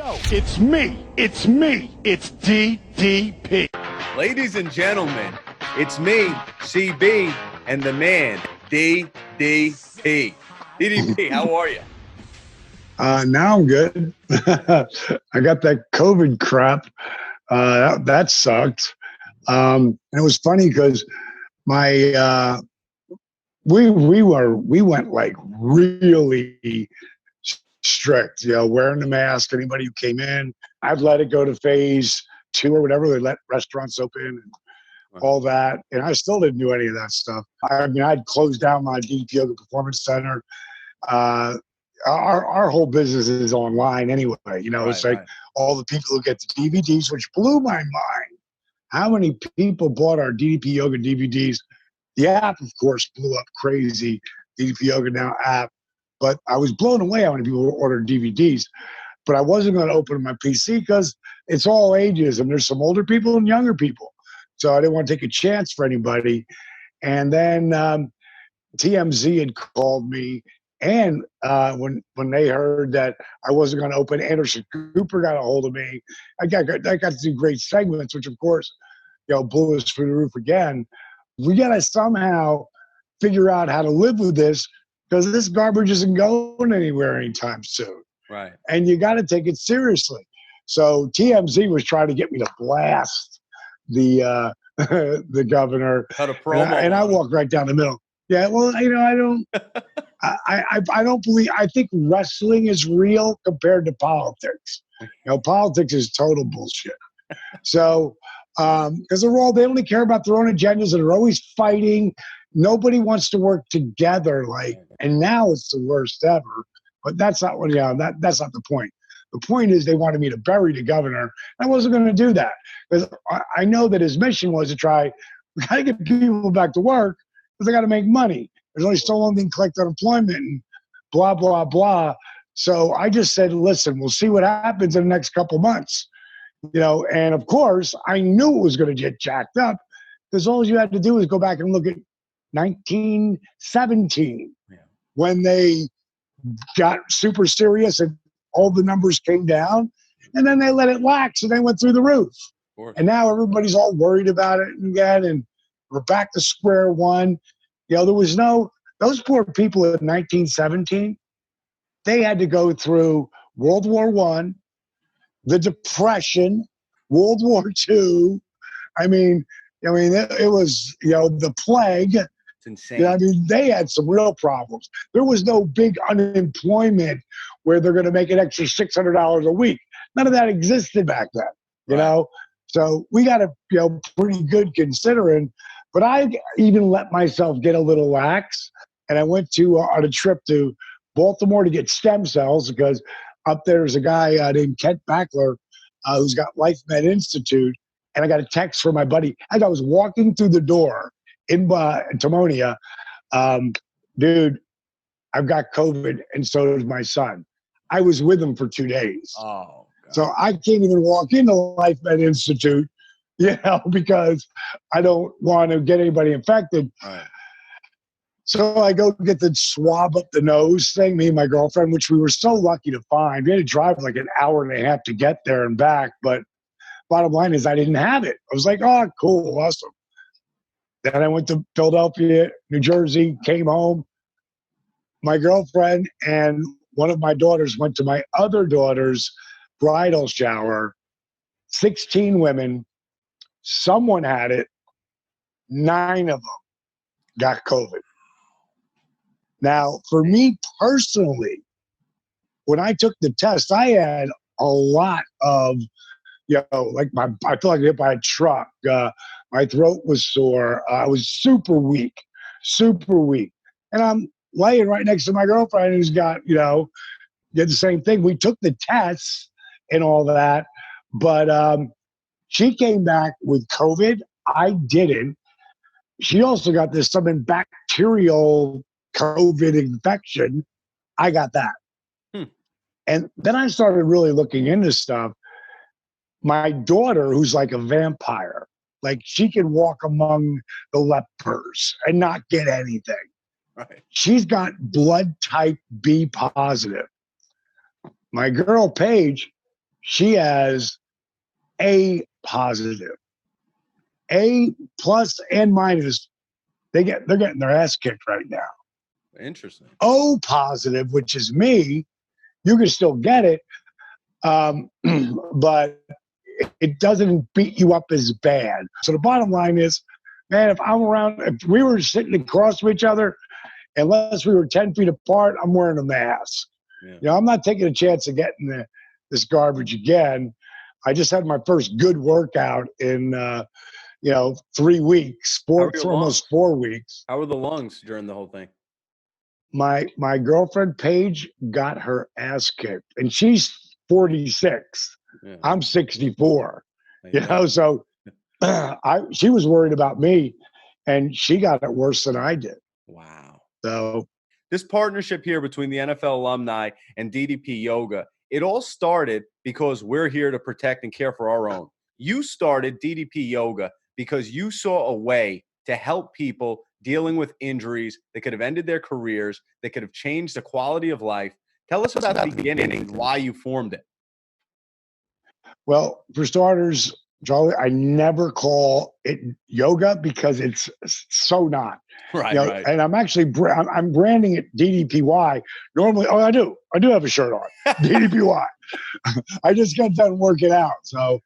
show. It's me. It's me. It's DDP. Ladies and gentlemen, it's me, CB, and the man, DDP. DDP, how are you? Now I'm good. I got that COVID crap. That sucked. And it was funny because my we went like really strict, wearing the mask. Anybody who came in, I'd let it go to phase 2 or whatever. They let restaurants open and all that, and I still didn't do any of that stuff. I mean, I'd closed down my DDP Yoga Performance Center. Our whole business is online anyway. It's like all the people who get the DVDs, which blew my mind. How many people bought our DDP Yoga DVDs? The app, of course, blew up crazy. DDP Yoga Now app. But I was blown away how many people ordered DVDs. But I wasn't going to open my PC because it's all ages, and there's some older people and younger people. So I didn't want to take a chance for anybody. And then TMZ had called me, and when they heard that I wasn't going to open, Anderson Cooper got a hold of me. I got to do great segments, which of course, blew us through the roof again. We got to somehow figure out how to live with this, because this garbage isn't going anywhere anytime soon. Right. And you got to take it seriously. So TMZ was trying to get me to blast the governor. Cut a promo. And I walked right down the middle. Yeah, well, I don't I don't believe. I think wrestling is real compared to politics. Politics is total bullshit. So, because they only care about their own agendas, and they're always fighting. Nobody wants to work together. And now it's the worst ever. But that's not what. That's not the point. The point is they wanted me to bury the governor. I wasn't going to do that, because I know that his mission was to try. We got to get people back to work, because they got to make money. There's only so long they can collect unemployment and blah, blah, blah. So I just said, listen, we'll see what happens in the next couple months. And of course, I knew it was going to get jacked up, because all you had to do was go back and look at 1917 when they got super serious and all the numbers came down, and then they let it lax and they went through the roof. And now everybody's all worried about it again, and we're back to square one. There was those poor people in 1917, they had to go through World War I, the Depression, World War II. I mean, it was, the plague. It's insane. They had some real problems. There was no big unemployment where they're going to make an extra $600 a week. None of that existed back then, you know? So we got to, pretty good considering. But I even let myself get a little lax, and I went on a trip to Baltimore to get stem cells, because up there's a guy named Kent Backler who's got Life Med Institute, and I got a text from my buddy as I was walking through the door in Timonia. Dude, I've got COVID, and so does my son. I was with him for 2 days. Oh, God. So I can't even walk into Life Med Institute, because I don't want to get anybody infected. Right. So I go get the swab up the nose thing, me and my girlfriend, which we were so lucky to find. We had to drive like an hour and a half to get there and back. But bottom line is I didn't have it. I was like, oh, cool, awesome. Then I went to Philadelphia, New Jersey, came home. My girlfriend and one of my daughters went to my other daughter's bridal shower. 16 women. Someone had it. 9 of them got COVID. Now, for me personally, when I took the test, I had a lot of, I feel like I got hit by a truck. My throat was sore. I was super weak. And I'm laying right next to my girlfriend who's got, did the same thing. We took the tests and all that, but she came back with COVID. I didn't. She also got some bacterial COVID infection. I got that. And then I started really looking into stuff. My daughter, who's like a vampire, like she can walk among the lepers and not get anything. Right. She's got blood type B positive. My girl, Paige, she has A positive, A plus and minus. They're getting their ass kicked right now. Interesting. O positive, which is me, you can still get it, but it doesn't beat you up as bad. So the bottom line is, man, if we were sitting across from each other, unless we were 10 feet apart, I'm wearing a mask. Yeah. You know, I'm not taking a chance of getting this garbage again. I just had my first good workout in, 3 weeks, for almost 4 weeks. How were the lungs during the whole thing? My girlfriend Paige got her ass kicked, and she's 46. Yeah. I'm 64. So she was worried about me, and she got it worse than I did. Wow. So this partnership here between the NFL Alumni and DDP Yoga, it all started because we're here to protect and care for our own. You started DDP Yoga because you saw a way to help people dealing with injuries that could have ended their careers, that could have changed the quality of life. Tell us about the beginning, why you formed it. Well, for starters, Charlie, I never call it yoga because it's so not. Right, right. And I'm actually I'm branding it DDPY. Normally, I do have a shirt on, DDPY. I just got done working out. So,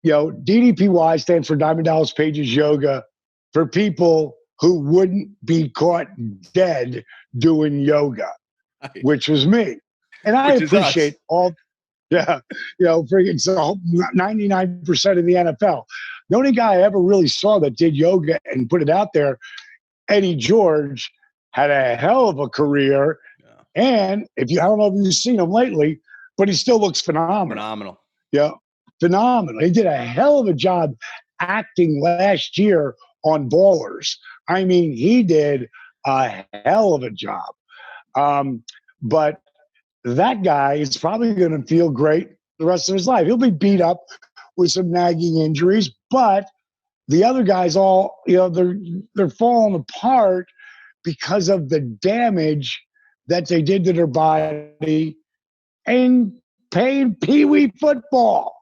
DDPY stands for Diamond Dallas Page's Yoga, for people who wouldn't be caught dead doing yoga, which was me. And I appreciate all. Yeah, freaking so 99% of the NFL. The only guy I ever really saw that did yoga and put it out there, Eddie George, had a hell of a career. Yeah. And I don't know if you've seen him lately, but he still looks phenomenal. Phenomenal. Yeah, phenomenal. He did a hell of a job acting last year on Ballers. I mean, he did a hell of a job. But that guy is probably going to feel great the rest of his life. He'll be beat up with some nagging injuries, but the other guys all, they're falling apart because of the damage that they did to their body and playing peewee football,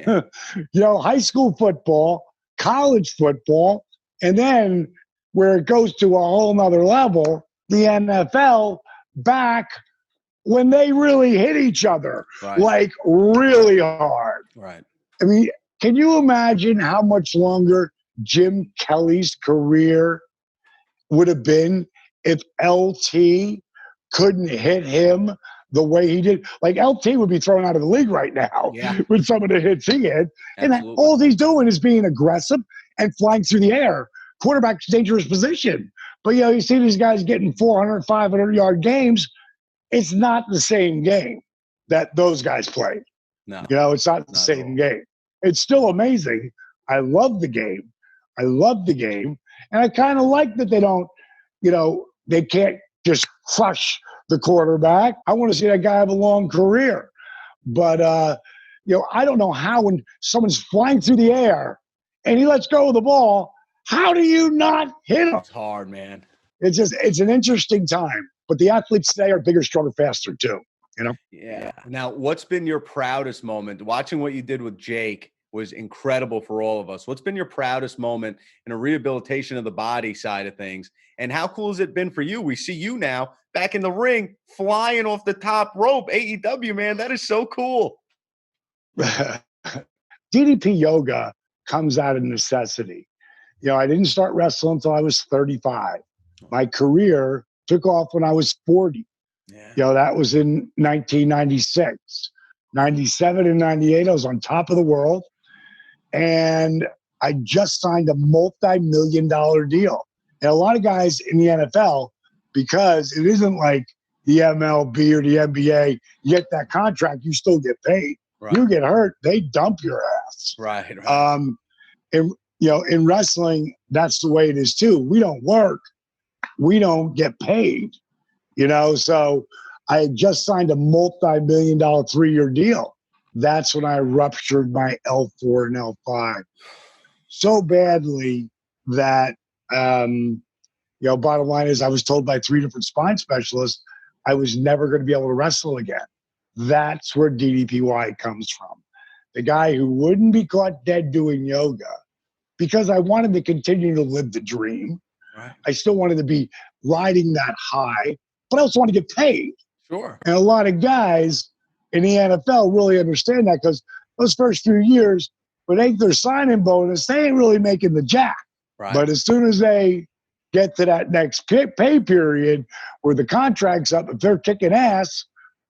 high school football, college football, and then where it goes to a whole nother level, the NFL back when they really hit each other, like really hard. Right. I mean, can you imagine how much longer Jim Kelly's career would have been if LT couldn't hit him the way he did? Like, LT would be thrown out of the league right now with some of the hits he had. Absolutely. And all he's doing is being aggressive and flying through the air. Quarterback's dangerous position. But, you see these guys getting 400, 500-yard games. It's not the same game that those guys played. No. It's not the same game. It's still amazing. I love the game. And I kind of like that they don't, they can't just crush the quarterback. I want to see that guy have a long career. But, I don't know how when someone's flying through the air and he lets go of the ball, how do you not hit him? It's hard, man. It's an interesting time. But the athletes today are bigger, stronger, faster too, Yeah. Now, what's been your proudest moment? Watching what you did with Jake was incredible for all of us. What's been your proudest moment in a rehabilitation of the body side of things? And how cool has it been for you? We see you now back in the ring, flying off the top rope. AEW, man, that is so cool. DDP Yoga comes out of necessity. I didn't start wrestling until I was 35. My career took off when I was 40. Yeah. That was in 1996. 97 and 98, I was on top of the world. And I just signed a multi-million-dollar deal. And a lot of guys in the NFL, because it isn't like the MLB or the NBA, you get that contract, you still get paid. Right. You get hurt, they dump your ass. Right. And, in wrestling, that's the way it is too. We don't work. We don't get paid, so I had just signed a multi-million-dollar 3-year deal. That's when I ruptured my L4 and L5 so badly that, bottom line is I was told by 3 different spine specialists I was never going to be able to wrestle again. That's where DDPY comes from. The guy who wouldn't be caught dead doing yoga because I wanted to continue to live the dream. Right. I still wanted to be riding that high, but I also want to get paid. Sure. And a lot of guys in the NFL really understand that because those first few years, when they get their signing bonus, they ain't really making the jack. Right. But as soon as they get to that next pay period where the contract's up, if they're kicking ass,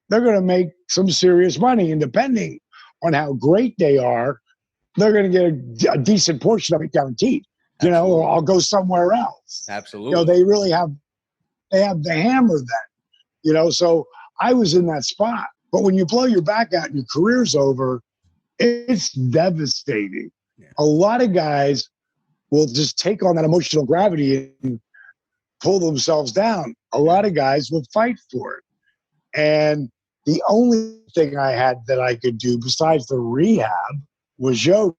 they're going to make some serious money. And depending on how great they are, they're going to get a decent portion of it guaranteed. You know, or I'll go somewhere else. Absolutely. You know, they really have the hammer then. You know, so I was in that spot. But when you blow your back out and your career's over, it's devastating. Yeah. A lot of guys will just take on that emotional gravity and pull themselves down. A lot of guys will fight for it. And the only thing I had that I could do besides the rehab was yoga.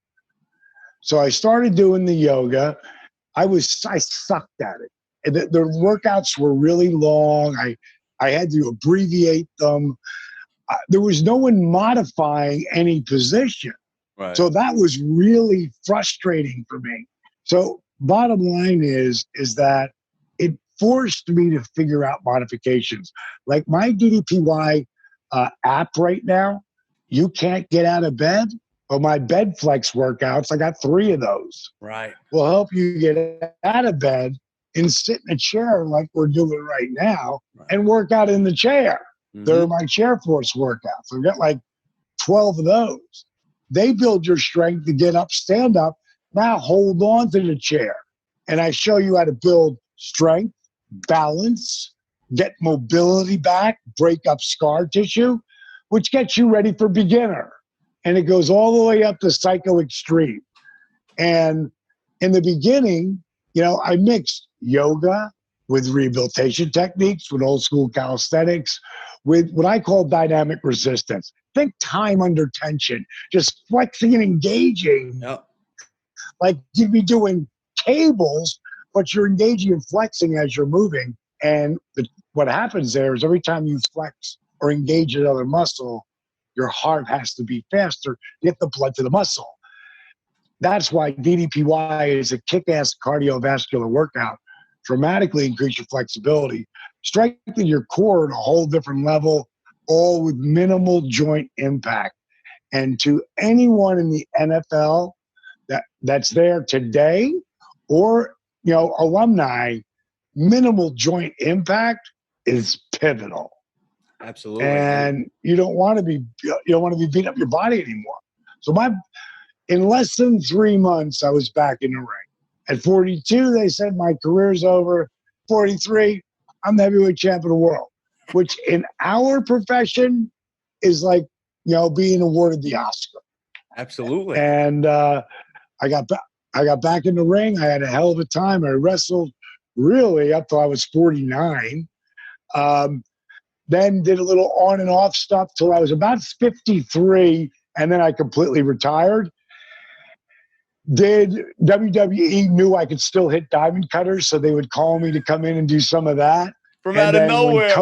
So I started doing the yoga. I sucked at it. And the workouts were really long. I had to abbreviate them. There was no one modifying any position. Right. So that was really frustrating for me. So bottom line is that it forced me to figure out modifications. Like my DDPY app right now, you can't get out of bed. Well, my bed flex workouts, I got 3 of those. Right. Will help you get out of bed and sit in a chair like we're doing right now and work out in the chair. Mm-hmm. They're my chair force workouts. I've got like 12 of those. They build your strength to get up, stand up. Now hold on to the chair. And I show you how to build strength, balance, get mobility back, break up scar tissue, which gets you ready for beginner. And it goes all the way up to psycho extreme. And in the beginning, you know, I mixed yoga with rehabilitation techniques, with old school calisthenics, with what I call dynamic resistance. Think time under tension, just flexing and engaging. Yep. Like you'd be doing cables, but you're engaging and flexing as you're moving. And what happens there is every time you flex or engage another muscle, your heart has to beat faster to get the blood to the muscle. That's why DDPY is a kick-ass cardiovascular workout. Dramatically increase your flexibility, strengthen your core at a whole different level, all with minimal joint impact. And to anyone in the NFL that's there today, or you know, alumni, minimal joint impact is pivotal. Absolutely. And you don't want to be beating up your body anymore. So in less than 3 months, I was back in the ring. At 42, they said my career's over. 43, I'm the heavyweight champ of the world, which in our profession is like, you know, being awarded the Oscar. Absolutely. And I got back in the ring. I had a hell of a time. I wrestled really up till I was 49. Then did a little on and off stuff till I was about 53, and then I completely retired. WWE knew I could still hit diamond cutters, so they would call me to come in and do some of that. From out of nowhere.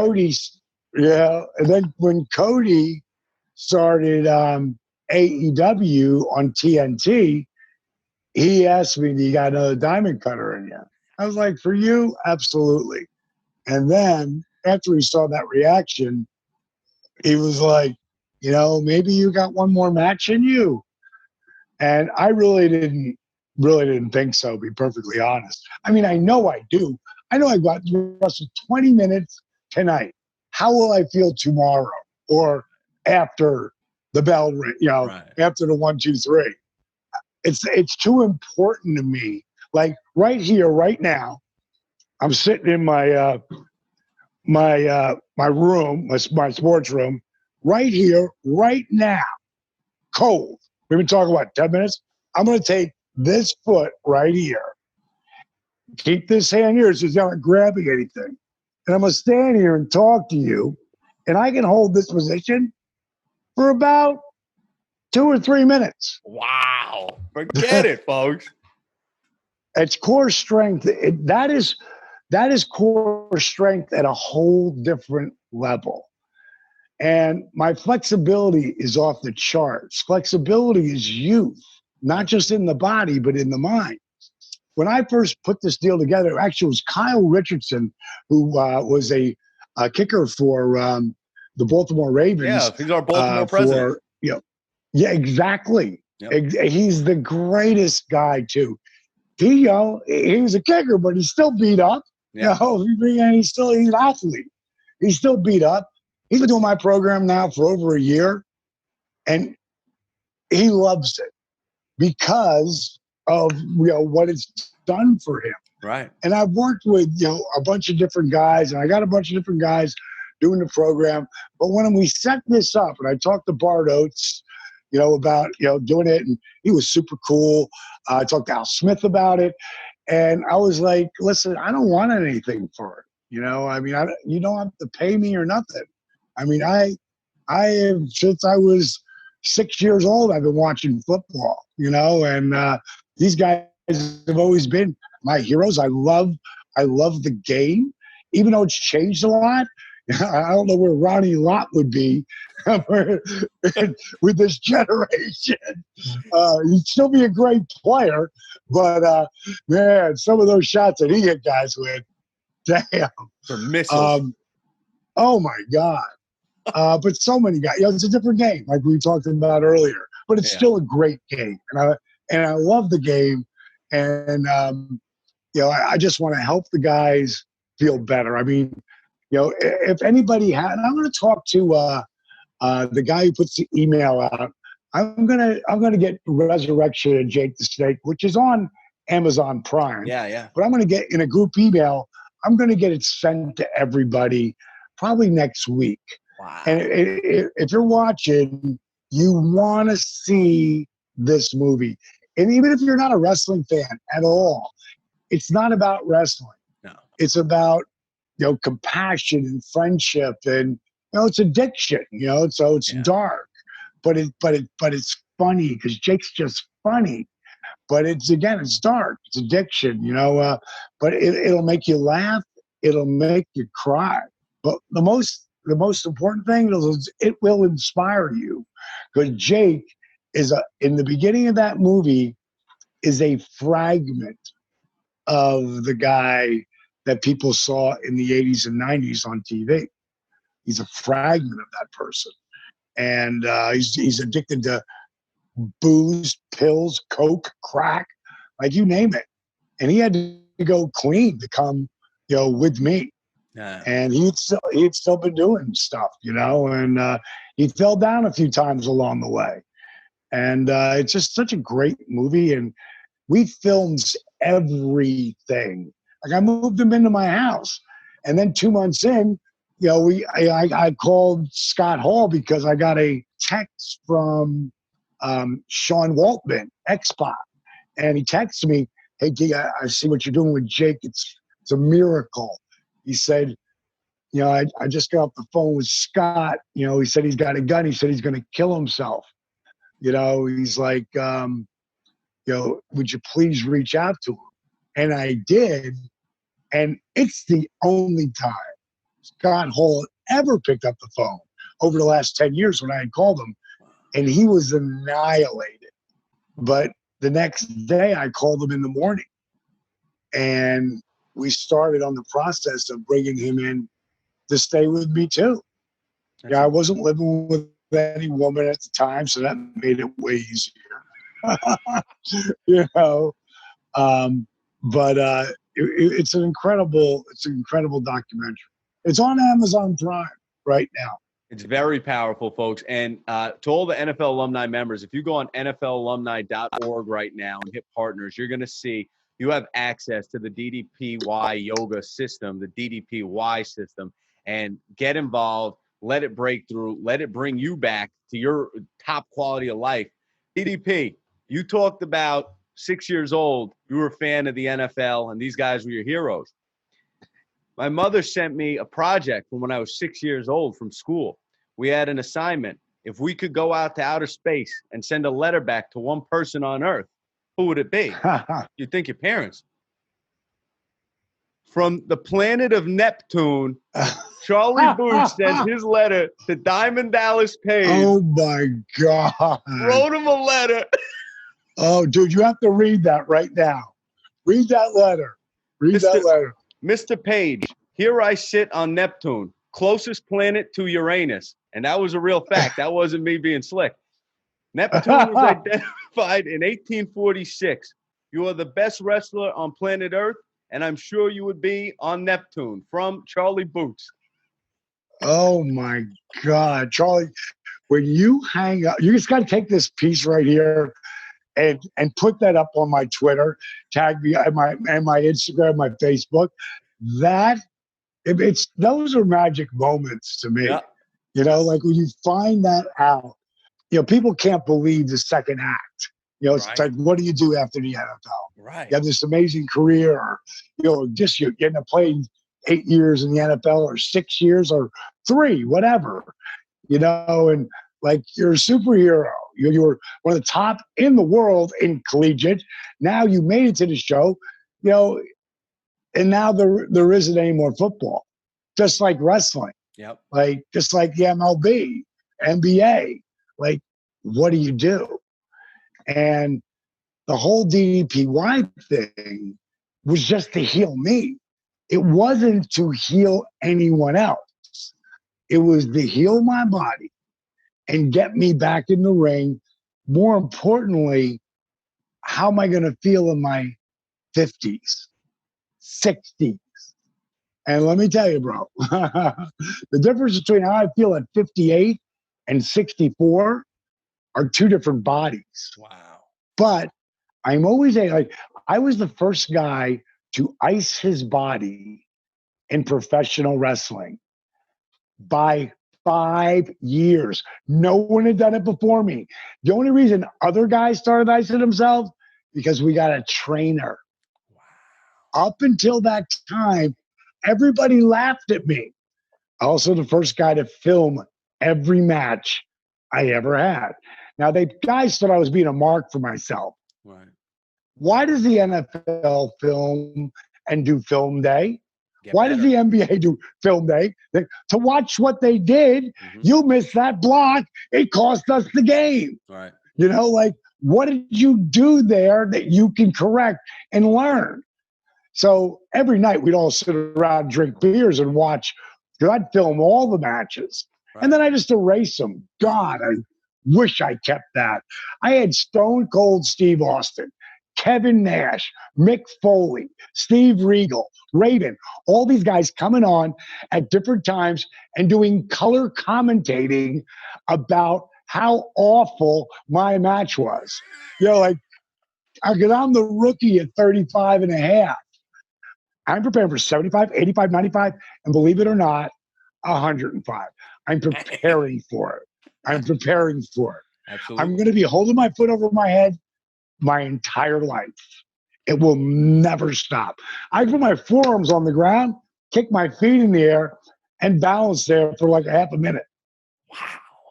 And then when Cody started AEW on TNT, he asked me, "Do you got another diamond cutter in you?" I was like, "For you, absolutely." And then after he saw that reaction, he was like, "You know, maybe you got one more match in you." And I really didn't think so, to be perfectly honest. I mean, I know I do. I know I got to wrestle 20 minutes tonight. How will I feel tomorrow or after the bell ring, you know, after the 1, 2, 3? It's too important to me. Like right here, right now, I'm sitting in my my room, my sports room, right here, right now, cold. We've been talking about 10 minutes. I'm going to take this foot right here, keep this hand here so it's not grabbing anything, and I'm going to stand here and talk to you, and I can hold this position for about 2 or 3 minutes. Wow. Forget it, folks. It's core strength. That is core strength at a whole different level. And my flexibility is off the charts. Flexibility is youth, not just in the body, but in the mind. When I first put this deal together, actually, it was Kyle Richardson, who was a kicker for the Baltimore Ravens. Yeah, he's our Baltimore president. Yeah, exactly. Yep. He's the greatest guy, too. He was a kicker, but he's still beat up. Yeah. And he's an athlete. He's still beat up. He's been doing my program now for over a year, and he loves it because of what it's done for him. Right. And I've worked with a bunch of different guys, and I got a bunch of different guys doing the program. But when we set this up, and I talked to Bart Oates, about doing it, and he was super cool. I talked to Al Smith about it, and I was like, listen, I don't want anything for it. You don't have to pay me or nothing. I have, since I was 6 years old, I've been watching football, and these guys have always been my heroes. I love the game, even though it's changed a lot. I don't know where Ronnie Lott would be with this generation. He'd still be a great player, but man, some of those shots that he hit guys with, damn. For missiles. Oh my God. But so many guys. It's a different game, like we talked about earlier. But it's still a great game, and I love the game. And I just want to help the guys feel better. If anybody had, and I'm going to talk to the guy who puts the email out. I'm gonna get Resurrection of Jake the Snake, which is on Amazon Prime. Yeah. But I'm gonna get in a group email. I'm gonna get it sent to everybody probably next week. Wow. And if you're watching, you want to see this movie. And even if you're not a wrestling fan at all, it's not about wrestling. No. It's about, compassion and friendship, and, it's addiction, so it's dark, but it's funny because Jake's just funny. But it's dark. It's addiction, but it'll make you laugh. It'll make you cry. But the most important thing is it will inspire you, because Jake is in the beginning of that movie is a fragment of the guy that people saw in the 80s and 90s on TV. He's a fragment of that person. And he's addicted to booze, pills, coke, crack, like you name it. And he had to go clean to come, with me. And he'd still been doing stuff, and he fell down a few times along the way. And it's just such a great movie. And we filmed everything. Like, I moved him into my house. And then 2 months in, I called Scott Hall because I got a text from Sean Waltman, X-Pac. And he texted me, hey, G, I see what you're doing with Jake. It's a miracle. He said, I just got off the phone with Scott. He said he's got a gun. He said he's going to kill himself. He's like, would you please reach out to him? And I did. And it's the only time Scott Hall ever picked up the phone over the last 10 years when I had called him. And he was annihilated. But the next day I called him in the morning. And we started on the process of bringing him in to stay with me too. I wasn't living with any woman at the time, so that made it way easier. But it's an incredible documentary. It's on Amazon Prime right now. It's very powerful, folks. And to all the NFL alumni members, if you go on NFLalumni.org right now and hit partners, you're going to see you have access to the DDPY yoga system, the DDPY system, and get involved. Let it break through. Let it bring you back to your top quality of life. DDP, you talked about 6 years old. You were a fan of the NFL, and these guys were your heroes. My mother sent me a project from when I was 6 years old from school. We had an assignment. If we could go out to outer space and send a letter back to one person on Earth, who would it be? You'd think your parents. From the planet of Neptune Charlie Booth sent his letter to Diamond Dallas Page. Oh my God. Wrote him a letter. Oh, dude, you have to read that right now. Read that letter. Read that letter. Mr. Page, here I sit on Neptune, closest planet to Uranus. And that was a real fact. That wasn't me being slick. Neptune was identified in 1846. You are the best wrestler on planet Earth, and I'm sure you would be on Neptune. From Charlie Boots. Oh my God, Charlie, when you hang up, you just got to take this piece right here and put that up on my Twitter, tag me and my Instagram, my Facebook. Those are magic moments to me. Yeah. You know, like when you find that out, you know, people can't believe the second act. You know, it's Right. like, what do you do after the NFL? Right. You have this amazing career, or, you know, just you're getting to play 8 years in the NFL or 6 years or 3, whatever, you know, and like you're a superhero. You were one of the top in the world in collegiate. Now you made it to the show, you know, and now there isn't any more football, just like wrestling. Yep. Like, just like the MLB, NBA. Like, what do you do? And the whole DDPY thing was just to heal me. It wasn't to heal anyone else. It was to heal my body and get me back in the ring. More importantly, how am I going to feel in my 50s, 60s? And let me tell you, bro, the difference between how I feel at 58 and 64 are 2 different bodies. Wow. But I'm always like, I was the first guy to ice his body in professional wrestling by 5 years. No one had done it before me. The only reason other guys started icing themselves, because we got a trainer. Wow. Up until that time, everybody laughed at me. Also the first guy to film every match I ever had. Now, guys thought I was being a mark for myself. Right. Why does the NFL film and do film day? Why better. does the NBA do film day? To watch what they did, you missed that block. It cost us the game. Right. You know, like, what did you do there that you can correct and learn? So every night we'd all sit around, drink beers, and watch. I'd film all the matches. Right. And then I just erase them. God, I wish I kept that. I had Stone Cold Steve Austin, Kevin Nash, Mick Foley, Steve Regal, Raven, all these guys coming on at different times and doing color commentating about how awful my match was. You know, like, because I'm the rookie at 35 and a half. I'm preparing for 75, 85, 95, and believe it or not, 105. I'm preparing for it. I'm preparing for it. Absolutely. I'm going to be holding my foot over my head my entire life. It will never stop. I put my forearms on the ground, kick my feet in the air, and balance there for like a half a minute. Wow.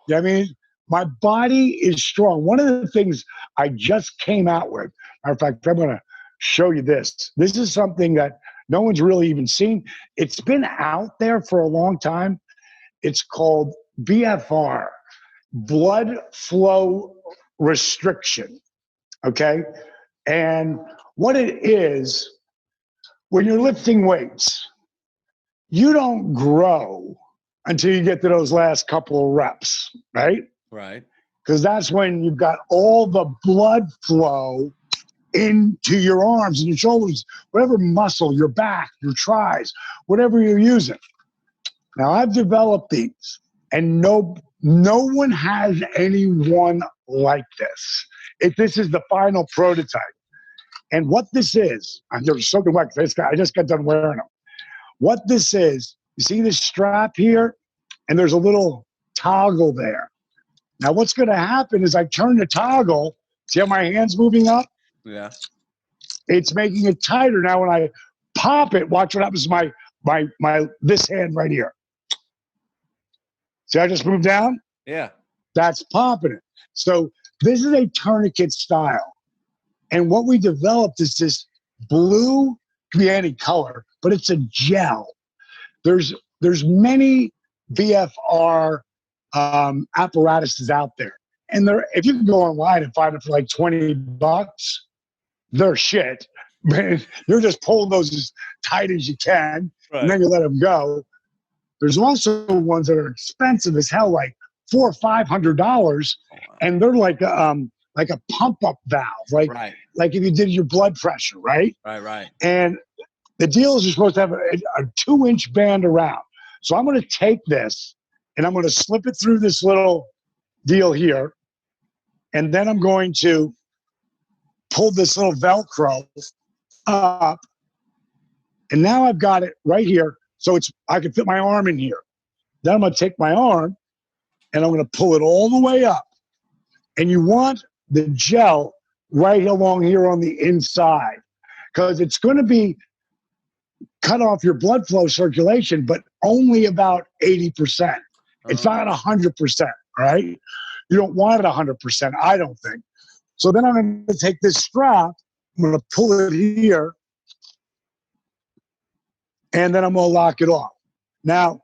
You know what I mean? My body is strong. One of the things I just came out with, matter of fact, I'm going to show you this. This is something that no one's really even seen. It's been out there for a long time. It's called BFR, blood flow restriction. Okay? And what it is, when you're lifting weights, you don't grow until you get to those last couple of reps, right? Right. Because that's when you've got all the blood flow into your arms and your shoulders, whatever muscle, your back, your tries, whatever you're using. Now, I've developed these, and no one has anyone like this. This is the final prototype. And what this is, they're soaking wet because I just got done wearing them. What this is, you see this strap here? And there's a little toggle there. Now, what's going to happen is I turn the toggle. See how my hand's moving up? Yeah. It's making it tighter. Now, when I pop it, watch what happens to my this hand right here. See, I just moved down? Yeah. That's popping it. So this is a tourniquet style. And what we developed is this blue, can be any color, but it's a gel. There's there's many BFR apparatuses out there. And if you can go online and find it for like $20, they're shit. But you're just pulling those as tight as you can, and then you let them go. There's also ones that are expensive as hell, like $400 or $500, and they're like a pump up valve, like if you did your blood pressure, right? Right. And the deal is you're supposed to have a 2-inch band around. So I'm going to take this and I'm going to slip it through this little deal here, and then I'm going to pull this little Velcro up, and now I've got it right here, so I can fit my arm in here. Then I'm going to take my arm and I'm going to pull it all the way up, and you want the gel right along here on the inside, because it's going to be cut off your blood flow circulation, but only about 80%. It's not 100%, right? You don't want it 100%, I don't think. So then I'm going to take this strap, I'm going to pull it here, and then I'm going to lock it off. Now,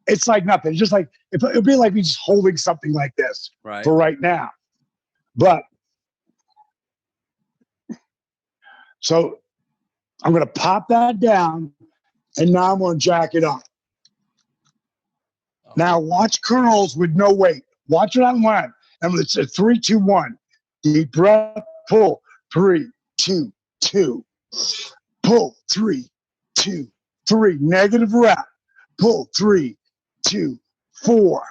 it's like nothing. It's just like, it'd be like me just holding something like this for right now. But, so I'm going to pop that down, and now I'm going to jack it up. Now, watch curls with no weight. Watch it on one. And it's a 3, 2, 1. Deep breath, pull. 3, 2, 2. Pull. 3, 2, 3. Negative rep. Pull. 3, 2, 4.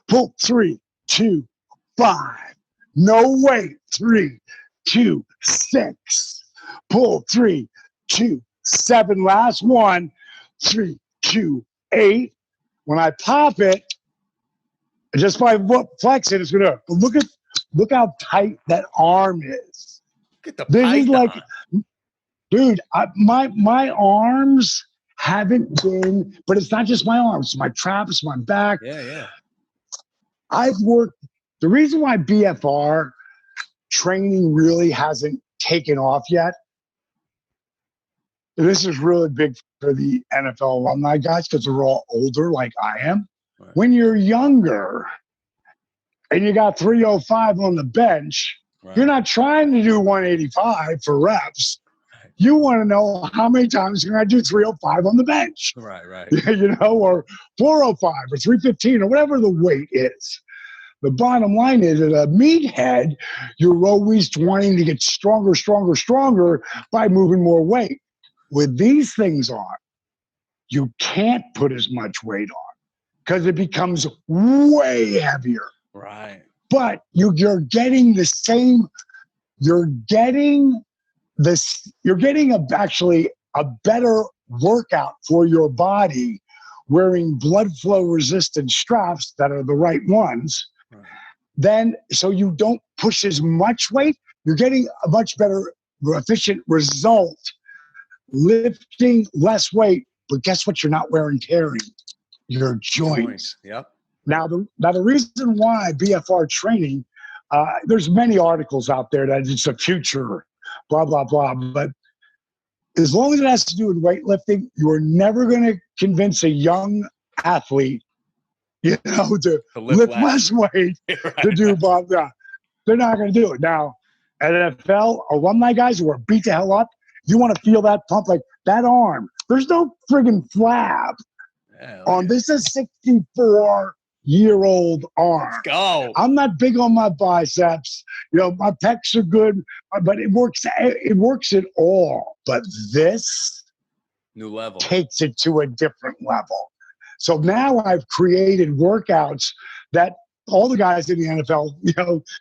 Pull. 3, 2, 5. No weight. 3, 2, 6. Pull. 3, 2, 7. Last one. 3, 2, 8. When I pop it, just by flexing, it's gonna look how tight that arm is. Look at the this python. Is like, dude, my arms haven't been, but it's not just my arms, it's my traps, my back. Yeah. I've worked. The reason why BFR training really hasn't taken off yet, this is really big for the NFL alumni guys because they're all older like I am. Right. When you're younger and you got 305 on the bench, you're not trying to do 185 for reps. You want to know how many times you're going to do 305 on the bench. Right. Or 405 or 315 or whatever the weight is. The bottom line is, at a meathead, you're always wanting to get stronger by moving more weight. With these things on, you can't put as much weight on because it becomes way heavier. Right. But you're getting the same. Actually a better workout for your body wearing blood flow resistant straps that are the right ones. Right. Then, so you don't push as much weight. You're getting a much better, efficient result. Lifting less weight, but guess what? You're not wearing tearing your joints. Yep. Now the reason why BFR training, there's many articles out there that it's a future, blah blah blah. But as long as it has to do with weightlifting, you are never going to convince a young athlete, to lift less weight to do blah blah. They're not going to do it. Now, NFL alumni guys who are beat the hell up. You want to feel that pump, like that arm. There's no friggin' flab on this. Is 64-year-old arm. Let's go. I'm not big on my biceps. My pecs are good, but it works. It works at all. But this new level takes it to a different level. So now I've created workouts that all the guys in the NFL,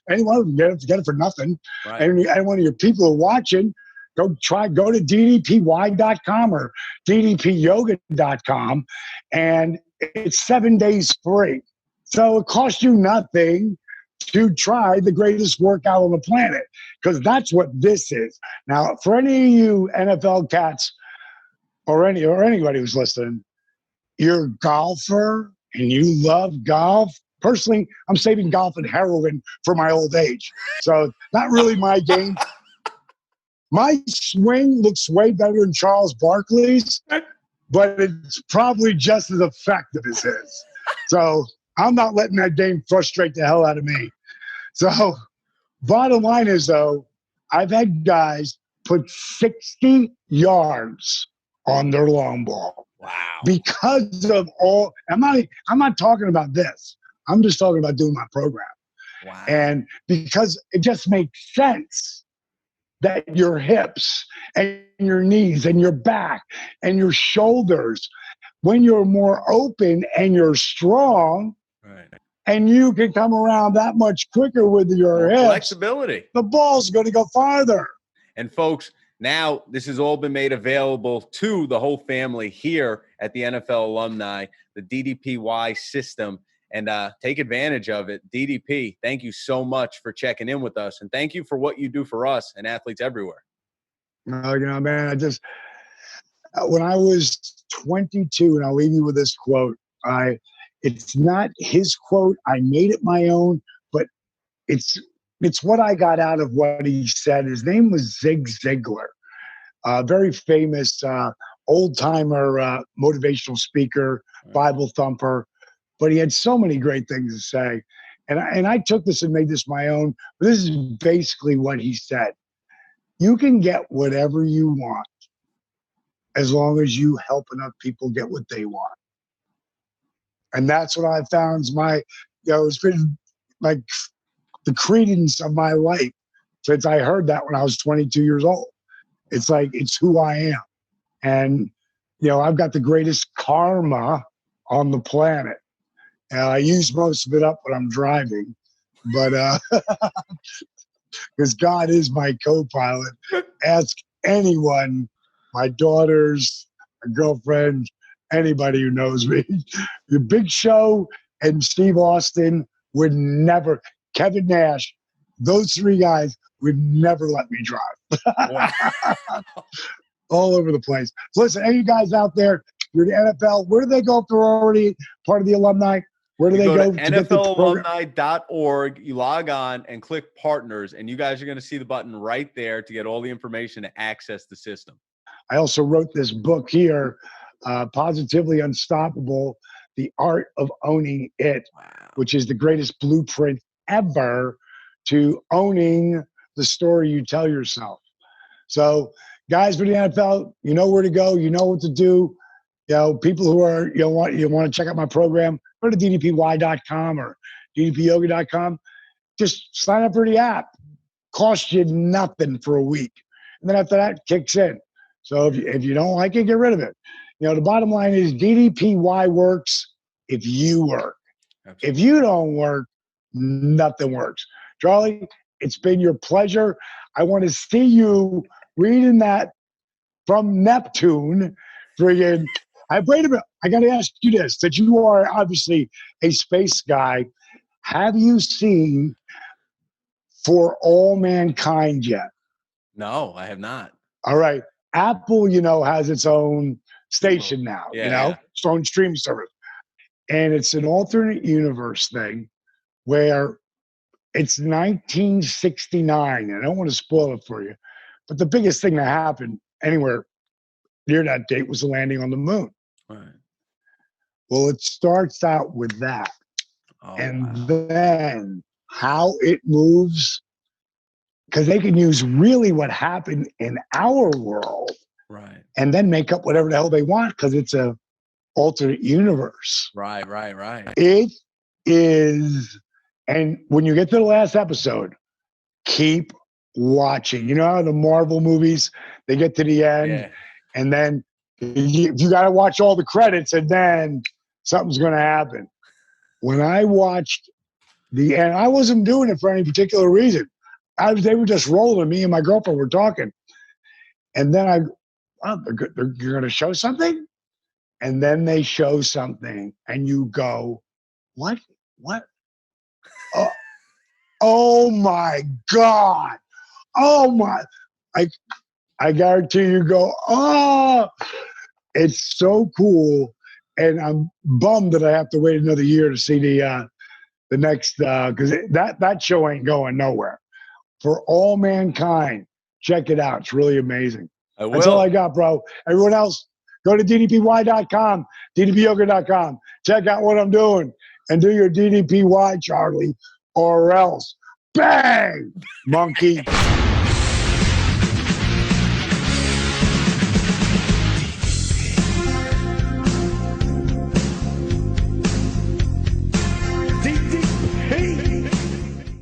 anyone can get it for nothing. Right. And one of your people who are watching. Go to ddpy.com or ddpyoga.com, and it's 7 days free. So it costs you nothing to try the greatest workout on the planet, because that's what this is. Now, for any of you NFL cats or anybody who's listening, you're a golfer and you love golf. Personally, I'm saving golf and heroin for my old age. So not really my game. My swing looks way better than Charles Barkley's. but it's probably just as effective as his. So I'm not letting that game frustrate the hell out of me. So bottom line is, though, I've had guys put 60 yards on their long ball. Wow. Because of all, I'm not talking about this. I'm just talking about doing my program. Wow. And because it just makes sense that your hips and your knees and your back and your shoulders, when you're more open and you're strong, Right. and you can come around that much quicker with your More hips, flexibility. the ball's going to go farther. And folks, now this has all been made available to the whole family here at the NFL Alumni, the DDPY system, and take advantage of it. DDP, thank you so much for checking in with us, and thank you for what you do for us and athletes everywhere. Man, when I was 22, and I'll leave you with this quote, it's not his quote. I made it my own, but it's what I got out of what he said. His name was Zig Ziglar, a very famous old-timer motivational speaker, Bible thumper, but he had so many great things to say. And I took this and made this my own, but this is basically what he said. You can get whatever you want as long as you help enough people get what they want. And that's what I found is it's been like the credence of my life since I heard that when I was 22 years old. It's like, it's who I am. And, I've got the greatest karma on the planet. And I use most of it up when I'm driving, but because God is my co-pilot. Ask anyone, my daughters, my girlfriend, anybody who knows me. The Big Show and Steve Austin would never, Kevin Nash, those three guys would never let me drive. Wow. All over the place. So listen, any guys out there, you're the NFL, where do they go if they're already part of the alumni? Where do they go? To NFLalumni.org. You log on and click partners, and you guys are going to see the button right there to get all the information to access the system. I also wrote this book here, Positively Unstoppable, The Art of Owning It, which is the greatest blueprint ever to owning the story you tell yourself. So, guys, for the NFL, you know where to go. You know what to do. People who are, want to check out my program, go to ddpy.com or ddpyoga.com. Just sign up for the app. Cost you nothing for a week. And then after that, kicks in. So if you don't like it, get rid of it. The bottom line is DDPY works if you work. Absolutely. If you don't work, nothing works. Charlie, it's been your pleasure. I want to see you reading that from Neptune. Friggin'. Wait a minute. I got to ask you this, that you are obviously a space guy. Have you seen For All Mankind yet? No, I have not. All right. Apple, has its own station now, its own streaming service. And it's an alternate universe thing where it's 1969. I don't want to spoil it for you, but the biggest thing that happened anywhere near that date was the landing on the moon. Right. Well, it starts out with that. Then how it moves, because they can use really what happened in our world, right, and then make up whatever the hell they want because it's a alternate universe. Right. It is, and when you get to the last episode, keep watching. You know how the Marvel movies, they get to the end, and then you got to watch all the credits, and then something's going to happen. When I watched the end, I wasn't doing it for any particular reason. They were just rolling. Me and my girlfriend were talking. And then they're going to show something? And then they show something, and you go, what? Oh my God. Oh my. I guarantee you go, oh, it's so cool. And I'm bummed that I have to wait another year to see the next, because that show ain't going nowhere. For All Mankind, check it out. It's really amazing. That's all I got, bro. Everyone else, Go to ddpy.com, ddpyoga.com. Check out what I'm doing and do your DDPY, Charlie, or else. Bang, monkey.